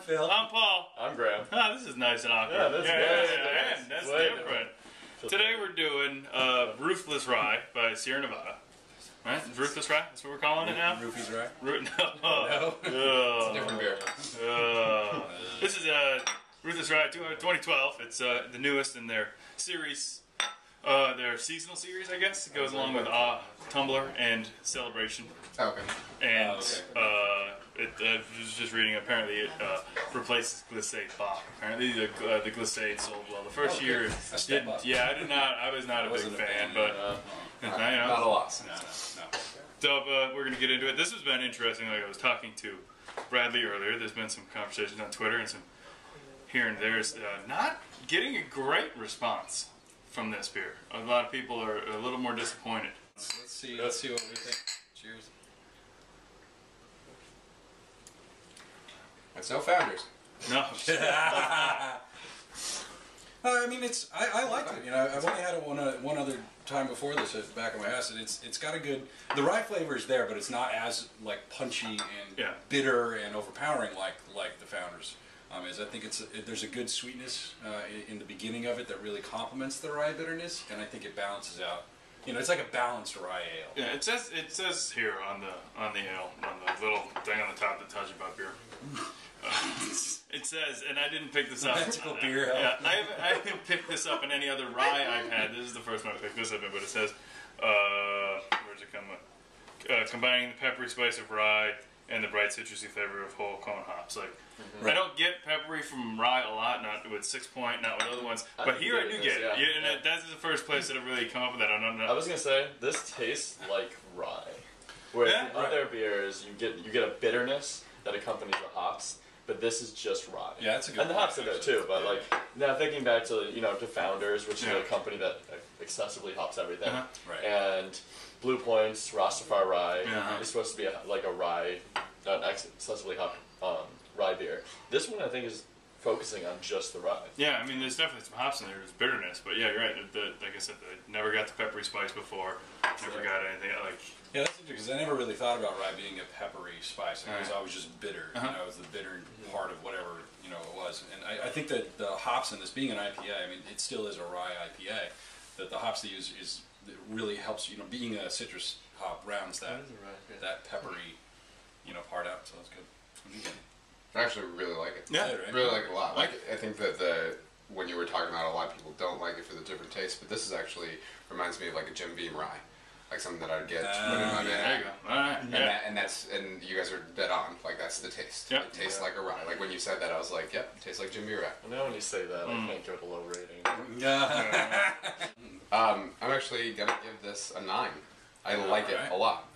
Phil. I'm Paul. I'm Graham. Ah, this is nice and awkward. Yeah, that's good. And that's different. Today we're doing Ruthless Rye by Sierra Nevada. Right? Ruthless Rye? That's what we're calling it now? Roofies Rye? No. It's a different beer. This is Ruthless Rye 2012. It's the newest in their series. Their seasonal series, I guess. It goes along with Tumbler and Celebration. Okay. And I was just reading, apparently it replaces Glisade Bock. Apparently the Glisade sold well. The first year, yeah, I was not a big fan, but not a loss. No. So we're going to get into it. This has been interesting. Like I was talking to Bradley earlier. There's been some conversations on Twitter and some here and there's not getting a great response from this beer. A lot of people are a little more disappointed. Let's see what we think. Cheers. It's no Founders. No. I mean, I liked it. You know, I've only had it one other time before this at the back of my house, and it's got a good. The rye flavor is there, but it's not as like punchy and bitter and overpowering like the Founders. I think there's a good sweetness in the beginning of it that really complements the rye bitterness, and I think it balances out. You know, it's like a balanced rye ale. Yeah, it says here on the ale, on the little thing on the top that tells you about beer. It says, and I didn't pick this up. Magical beer. Yeah, I haven't picked this up in any other rye I've had. This is the first one I picked this up in, but it says, where's it come with? Combining the peppery spice of rye and the bright citrusy flavor of whole cone hops. Like, I don't get peppery from rye a lot, not with 6 Point, not with other ones, but here I do get it. Yeah, and that's the first place that I've really come up with that. I was gonna say this tastes like rye, whereas the other beers you get a bitterness that accompanies the hops, but this is just rye. Yeah, that's a good. And the hops are there too, but like now thinking back to to Founders, which is a company that excessively hops everything, and Blue Point's Rastafari Rye is supposed to be like a rye, an excessively hop rye beer. This one I think is focusing on just the rye. Yeah, I mean there's definitely some hops in there, there's bitterness, but yeah, you're right. Like I said, I never got the peppery spice before. Never got anything like. Yeah, that's interesting because I never really thought about rye being a peppery spice. It was always just bitter. You know, it was the bitter part of whatever it was. And I think that the hops in this being an IPA, I mean, it still is a rye IPA. That the hops they use really helps. Being a citrus hop rounds that peppery, part out. So that's good. What do you think? I actually really like it. Yeah, really like it a lot. I think that when you were talking about it, a lot of people don't like it for the different taste, but this is actually reminds me of like a Jim Beam rye, like something that I'd get to put in my bag. There you go. All right. And you guys are dead on. Like that's the taste. Yep. It tastes like a rye. Like when you said that, I was like, yep, it tastes like Jim Beam rye. Well, now when you say that, I can't give it a low rating. I'm actually gonna give this a 9. I like it a lot.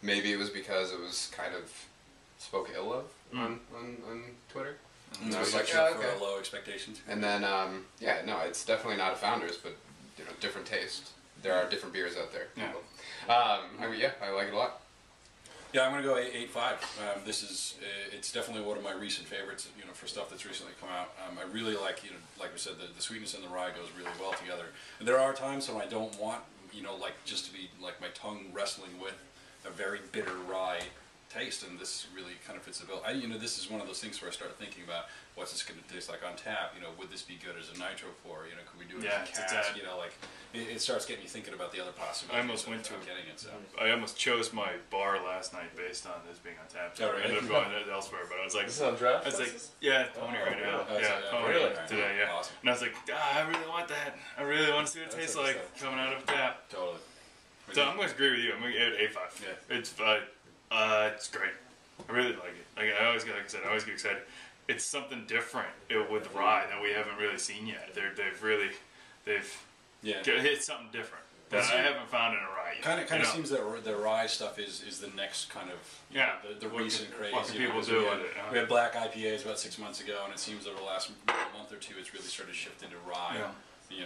Maybe it was because it was kind of spoke ill of on Twitter. And I was like, for low expectations. And then, it's definitely not a Founders, but different taste. There are different beers out there. Yeah. I like it a lot. Yeah, I'm gonna go 8.5. It's definitely one of my recent favorites. For stuff that's recently come out. I really like, like we said, the sweetness and the rye goes really well together. And there are times when I don't want, just to be like my tongue wrestling with a very bitter rye taste, and this really kind of fits the bill. This is one of those things where I start thinking about what's this going to taste like on tap. Would this be good as a nitro pour? Could we do it as a cask? It starts getting me thinking about the other possibilities. I almost went to getting it. So I almost chose my bar last night based on this being on tap. So I ended up going elsewhere, but I was like, this is on draft. I was like, Tony right now. Tony today. Yeah, awesome. And I was like, I really want that. I really want to see what it tastes like coming out of a tap. Totally. So I'm going to agree with you. I'm going to give it 8.5. Yeah. It's great. I really like it. I always get excited. It's something different with rye that we haven't really seen yet. They've hit something different that I haven't found in a rye yet. Kind of seems that the rye stuff is the next kind of the recent craze. What people do with it. We had black IPAs about 6 months ago, and it seems over the last month or two, it's really started to shift into rye. Yeah.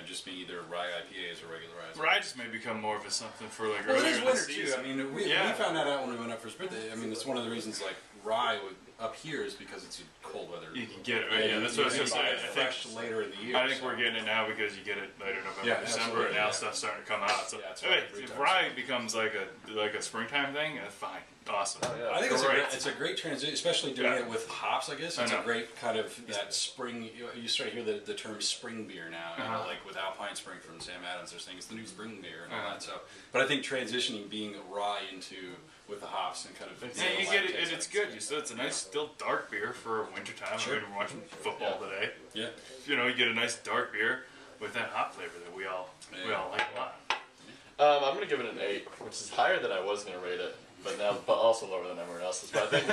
Just being either rye IPAs or regular rye. Rye just may become more of a something for earlier it is in the winter season. too. We found that out when we went up for his birthday. It's one of the reasons rye up here is because it's a cold weather. You can get it, right? Yeah, that's what I was going to say. I Fresh later in the year. I think we're getting it now because you get it later November, December, and now stuff's starting to come out. So if rye becomes like a springtime thing, fine, awesome. Oh, yeah. I think it's a great transition, especially doing it with hops. I guess it's a great kind of that spring. You start to hear the term spring beer now. You know, like with Alpine Spring from Sam Adams, they're saying it's the new spring beer and all that. So, but I think transitioning being a rye into with the hops and kind of you get it, and it's good. It's a nice, still dark beer for wintertime. Sure. I mean, we're watching football today. Yeah. You know, you get a nice dark beer with that hop flavor that we all like a lot. I'm gonna give it an 8, which is higher than I was gonna rate it, but also lower than everyone else's. But I think,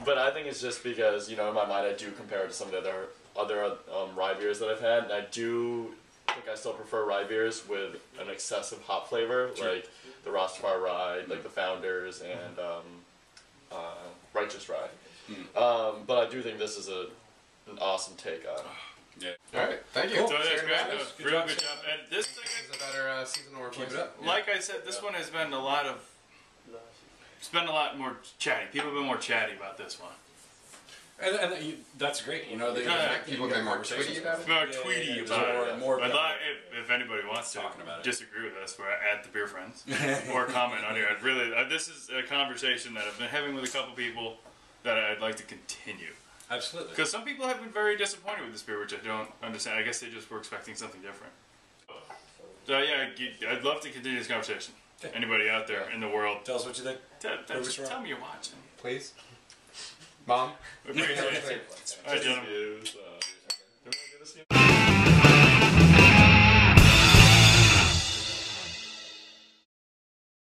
but I think it's just because in my mind I do compare it to some of the other rye beers that I've had, and I do think I still prefer rye beers with an excessive hop flavor, like the Rastafari Rye, like the Founders, and Righteous Rye. But I do think this is an awesome take on it. Yeah. All right. Thank you. Cool. So that's great. Good Real job, good job. And this This is a better seasonal replacement. like I said, this one has been a lot more chatty. People have been more chatty about this one. And that's great. People get more tweety about it. More tweety about it. More if anybody wants to talking about it. disagree with us, we're at TheBeerFriends or comment on here. This is a conversation that I've been having with a couple people that I'd like to continue. Absolutely. Because some people have been very disappointed with this beer, which I don't understand. I guess they just were expecting something different. So yeah, I'd love to continue this conversation. Okay. Anybody out there in the world, Tell us what you think. just tell me you're watching. Please. Mom. Appreciate it. All right, gentlemen.